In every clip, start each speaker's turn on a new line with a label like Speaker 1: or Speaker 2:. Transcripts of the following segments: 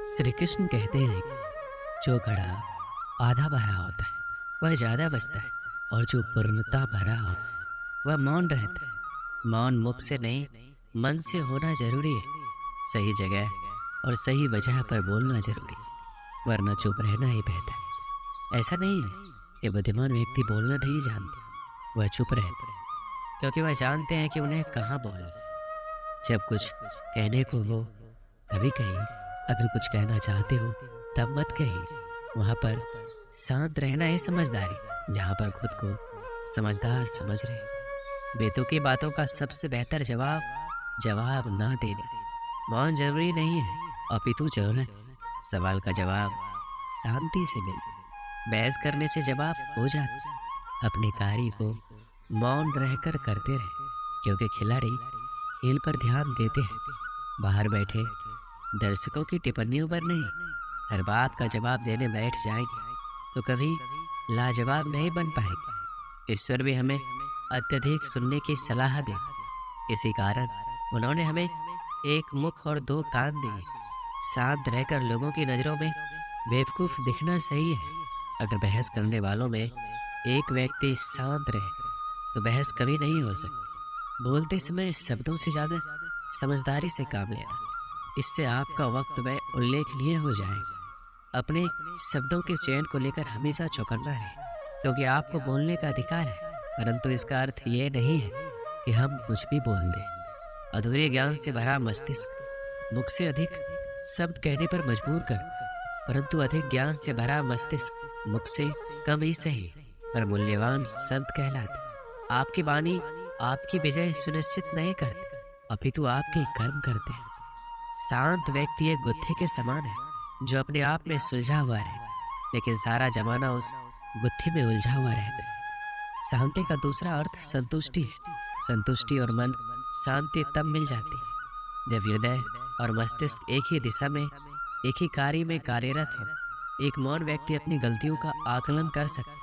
Speaker 1: श्री कृष्ण कहते हैं कि जो घड़ा आधा भरा होता है वह ज़्यादा बचता है और जो पूर्णता भरा होता है वह मौन रहता है। मौन मुख से नहीं मन से होना जरूरी है। सही जगह और सही वजह पर बोलना जरूरी है, वरना चुप रहना ही बेहतर है। ऐसा नहीं है कि बुद्धिमान व्यक्ति बोलना नहीं जानते, वह चुप रहते हैं क्योंकि वह जानते हैं कि उन्हें कहाँ बोलना। जब कुछ कहने को हो तभी कहिए, अगर कुछ कहना चाहते हो तब मत कहिए। वहाँ पर शांत रहना ही समझदारी, जहाँ पर खुद को समझदार समझ रहे। बेतुकी बातों का सबसे बेहतर जवाब ना देना। मौन जरूरी नहीं है, अपितु जरूरत है। सवाल का जवाब शांति से मिलता, बहस करने से जवाब हो जाता। अपने कार्य को मौन रहकर करते रहे, क्योंकि खिलाड़ी खेल पर ध्यान देते हैं, बाहर बैठे दर्शकों की टिप्पणियों पर नहीं। हर बात का जवाब देने बैठ जाएंगे तो कभी लाजवाब नहीं बन पाएंगे। ईश्वर भी हमें अत्यधिक सुनने की सलाह देते, इसी कारण उन्होंने हमें एक मुख और दो कान दिए। शांत रहकर लोगों की नज़रों में बेवकूफ़ दिखना सही है। अगर बहस करने वालों में एक व्यक्ति शांत रहे तो बहस कभी नहीं हो सकती। बोलते समय शब्दों से ज़्यादा समझदारी से काम लेना, इससे आपका वक्त वह उल्लेखनीय हो जाएगा। अपने शब्दों के चयन को लेकर हमेशा चौकन्ना रहे, क्योंकि आपको बोलने का अधिकार है, परंतु इसका अर्थ ये नहीं है कि हम कुछ भी बोल दें। अधूरे ज्ञान से भरा मस्तिष्क मुख से अधिक शब्द कहने पर मजबूर करता, परंतु अधिक ज्ञान से भरा मस्तिष्क मुख से कम ही सही पर मूल्यवान शब्द कहलाता। आपकी वाणी आपकी विजय सुनिश्चित नहीं करती, अपितु आपके कर्म करते हैं। शांत व्यक्ति एक गुत्थी के समान है जो अपने आप में सुलझा हुआ रहता है, लेकिन सारा जमाना उस गुत्थी में उलझा हुआ रहता है। शांति का दूसरा अर्थ संतुष्टि है। संतुष्टि और मन शांति तब मिल जाती है जब हृदय और मस्तिष्क एक ही दिशा में एक ही कार्य में कार्यरत हो। एक मौन व्यक्ति अपनी गलतियों का आकलन कर सकता है,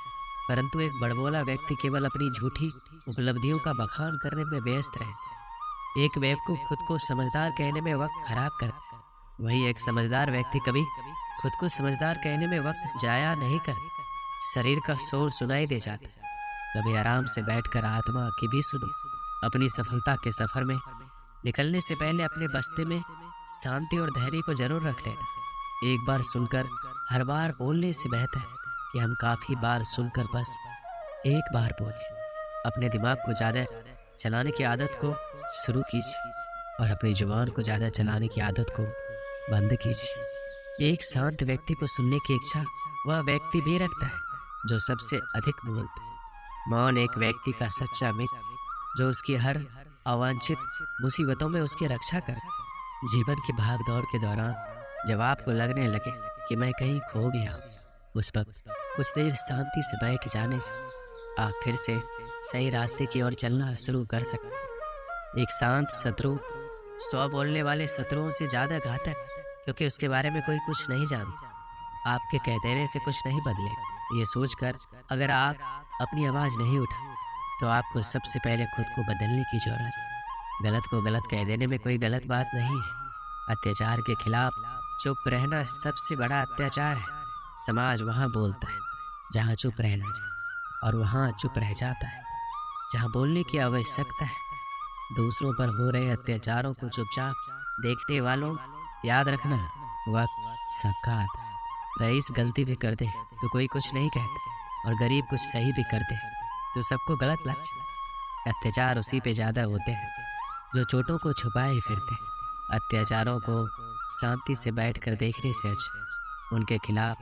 Speaker 1: परंतु एक बड़बोला व्यक्ति केवल अपनी झूठी उपलब्धियों का बखान करने में व्यस्त रहता है। एक बेवकूफ खुद को समझदार कहने में वक्त खराब करता, वहीं एक समझदार व्यक्ति कभी खुद को समझदार कहने में वक्त जाया नहीं करता। शरीर का शोर सुनाई दे जाता, कभी आराम से बैठकर आत्मा की भी सुनो। अपनी सफलता के सफर में निकलने से पहले अपने बस्ते में शांति और धैर्य को जरूर रख लेना। एक बार सुनकर हर बार बोलने से बेहतर है कि हम काफ़ी बार सुनकर बस एक बार बोलें। अपने दिमाग को ज़्यादा चलाने की आदत को शुरू कीजिए और अपनी जुबान को ज़्यादा चलाने की आदत को बंद कीजिए। एक शांत व्यक्ति को सुनने की इच्छा वह व्यक्ति भी रखता है जो सबसे अधिक बोलता है। मौन एक व्यक्ति का सच्चा मित्र, जो उसकी हर अवांछित मुसीबतों में उसकी रक्षा करता। जीवन की भाग दौड़ के दौरान जब आपको लगने लगे कि मैं कहीं खो गया, उस वक्त कुछ देर शांति से बैठ जाने से आप फिर से सही रास्ते की ओर चलना शुरू कर सकते हैं। एक शांत शत्रु 100 बोलने वाले शत्रुओं से ज़्यादा घातक है, क्योंकि उसके बारे में कोई कुछ नहीं जानता। आपके कह देने से कुछ नहीं बदलेगा। ये सोचकर अगर आप अपनी आवाज़ नहीं उठा तो आपको सबसे पहले खुद को बदलने की जरूरत है। गलत को गलत कह देने में कोई गलत बात नहीं है। अत्याचार के खिलाफ चुप रहना सबसे बड़ा अत्याचार है। समाज वहाँ बोलता है जहाँ चुप रहना चाहिए, और वहाँ चुप रह जाता है जहाँ बोलने की आवश्यकता है। दूसरों पर हो रहे अत्याचारों को चुपचाप देखने वालों, याद रखना वक्त सबका आता है। रईस गलती भी कर दे तो कोई कुछ नहीं कहता, और गरीब कुछ सही भी कर दे तो सबको गलत लगता है। अत्याचार उसी पे ज़्यादा होते हैं जो चोटों को छुपाए फिरते हैं। अत्याचारों को शांति से बैठकर देखने से अच्छा उनके खिलाफ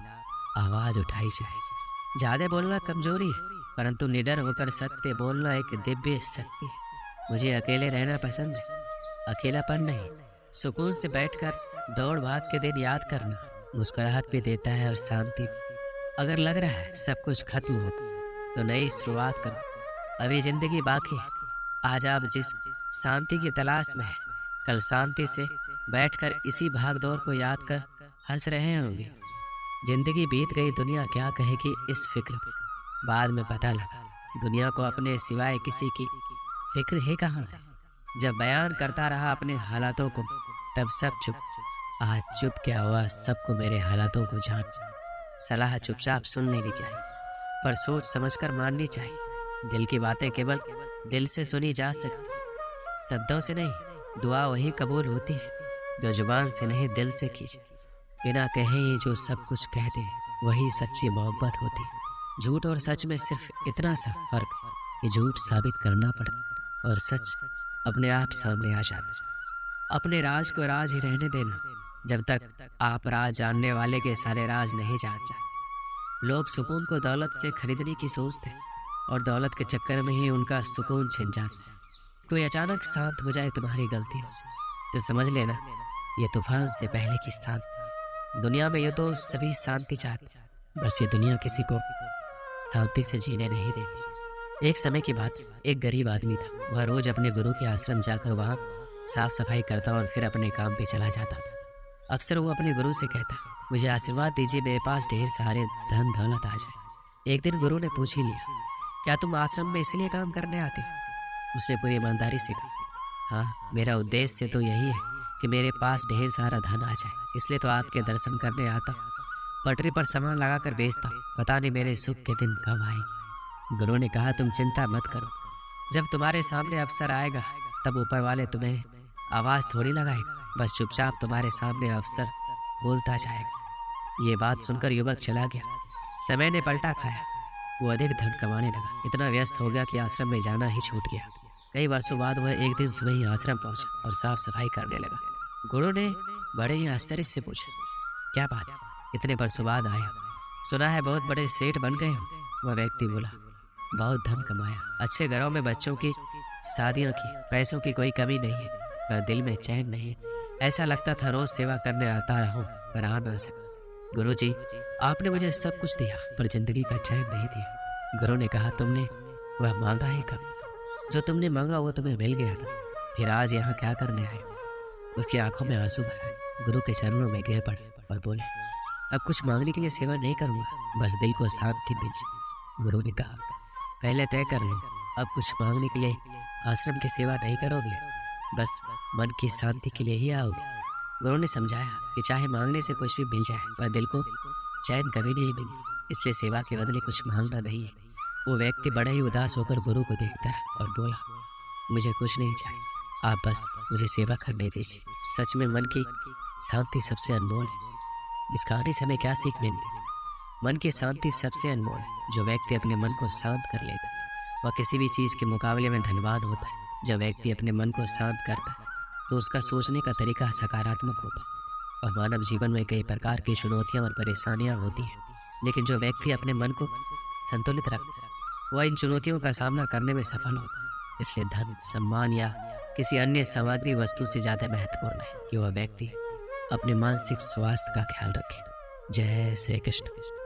Speaker 1: आवाज़ उठाई जाए। ज़्यादा बोलना कमजोरी है, परंतु निडर होकर सत्य बोलना एक दिव्य शक्ति है। मुझे अकेले रहना पसंद है, अकेलापन नहीं। सुकून से बैठकर दौड़ भाग के दिन याद करना मुस्कुराहट भी देता है और शांति भी। अगर लग रहा है सब कुछ खत्म होता तो नई शुरुआत करो। अभी जिंदगी बाकी है। आज आप जिस शांति की तलाश में है, कल शांति से बैठकर इसी भाग दौड़ को याद कर हंस रहे होंगे। जिंदगी बीत गई, दुनिया क्या कहेगी इस फिक्र पे। बाद में पता लगा दुनिया को अपने सिवाय किसी की फिक्र है कहाँ है। जब बयान करता रहा अपने हालातों को, तब सब चुप। आज चुप क्या हुआ, सबको मेरे हालातों को जान। सलाह चुपचाप सुन लेनी चाहिए, पर सोच समझकर माननी चाहिए। दिल की बातें केवल दिल से सुनी जा सकती, शब्दों से नहीं। दुआ वही कबूल होती है जो जुबान से नहीं दिल से की जाए। बिना कहे ही जो सब कुछ कह दे वही सच्ची मोहब्बत होती है। झूठ और सच में सिर्फ इतना सा फर्क कि झूठ साबित करना पड़ता और सच अपने आप सामने आ जाता। अपने राज को राज ही रहने देना जब तक आप राज जानने वाले के सारे राज नहीं जान जाते। लोग सुकून को दौलत से खरीदने की सोचते हैं और दौलत के चक्कर में ही उनका सुकून छिन जाता है। कोई अचानक शांत हो जाए तुम्हारी गलतियों से तो समझ लेना ये तूफान से पहले की शांति। दुनिया में ये तो सभी शांति चाहते, बस ये दुनिया किसी को शांति से जीने नहीं देती। एक समय की बात, एक गरीब आदमी था। वह रोज अपने गुरु के आश्रम जाकर वहाँ साफ सफाई करता और फिर अपने काम पे चला जाता था। अक्सर वो अपने गुरु से कहता, मुझे आशीर्वाद दीजिए, मेरे पास ढेर सारे धन दौलत आ जाए। एक दिन गुरु ने पूछ ही लिया, क्या तुम आश्रम में इसलिए काम करने आते हो? उसने पूरी ईमानदारी से कहा, हाँ, मेरा उद्देश्य तो यही है कि मेरे पास ढेर सारा धन आ जाए, इसलिए तो आपके दर्शन करने आता हूँ। पटरी पर सामान लगाकर बेचता हूँ, पता नहीं मेरे सुख के दिन कब आएंगे। गुरु ने कहा, तुम चिंता मत करो, जब तुम्हारे सामने अवसर आएगा तब ऊपर वाले तुम्हें आवाज़ थोड़ी लगाएगा, बस चुपचाप तुम्हारे सामने अवसर बोलता जाएगा। ये बात सुनकर युवक चला गया। समय ने पलटा खाया, वो अधिक धन कमाने लगा। इतना व्यस्त हो गया कि आश्रम में जाना ही छूट गया। कई वर्षों बाद वह एक दिन सुबह ही आश्रम पहुंचा और साफ सफाई करने लगा। गुरु ने बड़े ही आश्चर्य से पूछा, क्या बात है, इतने वर्षों बाद आया? सुना है बहुत बड़े सेठ बन गए हो। वह व्यक्ति बोला, बहुत धन कमाया, अच्छे घरों में बच्चों की शादियाँ की, पैसों की कोई कमी नहीं है, पर दिल में चैन नहीं। ऐसा लगता था रोज सेवा करने आता रहूं पर आ ना सका। गुरुजी, आपने मुझे सब कुछ दिया पर जिंदगी का चैन नहीं दिया। गुरु ने कहा, तुमने वह मांगा है कब? जो तुमने मांगा वो तुम्हें मिल गया ना, फिर आज यहाँ क्या करने आए? उसकी आंखों में आंसू भर आए। गुरु के चरणों में गिर पड़े और बोले, अब कुछ मांगने के लिए सेवा नहीं करूँगा, बस दिल को शांति मिल जाए। गुरु ने कहा, पहले तय कर लो, अब कुछ मांगने के लिए आश्रम की सेवा नहीं करोगे, बस मन की शांति के लिए ही आओगे। गुरु ने समझाया कि चाहे मांगने से कुछ भी मिल जाए पर दिल को चैन कभी नहीं मिली, इसलिए सेवा के बदले कुछ मांगना नहीं है। वो व्यक्ति बड़ा ही उदास होकर गुरु को देखता रहा और बोला, मुझे कुछ नहीं चाहिए, आप बस मुझे सेवा करने दीजिए। सच में मन की शांति सबसे अनमोल है। इस कहानी से हमें क्या सीख मिलती है? मन की शांति सबसे अनमोल है। जो व्यक्ति अपने मन को शांत कर लेता है वह किसी भी चीज़ के मुकाबले में धनवान होता है। जब व्यक्ति अपने मन को शांत करता है तो उसका सोचने का तरीका सकारात्मक होता है। और मानव जीवन में कई प्रकार की चुनौतियां और परेशानियां होती हैं, लेकिन जो व्यक्ति अपने मन को संतुलित रखता है वह इन चुनौतियों का सामना करने में सफल होता है। इसलिए धन, सम्मान या किसी अन्य सामग्री वस्तु से ज़्यादा महत्वपूर्ण है कि वह व्यक्ति अपने मानसिक स्वास्थ्य का ख्याल रखे। जय श्री कृष्ण।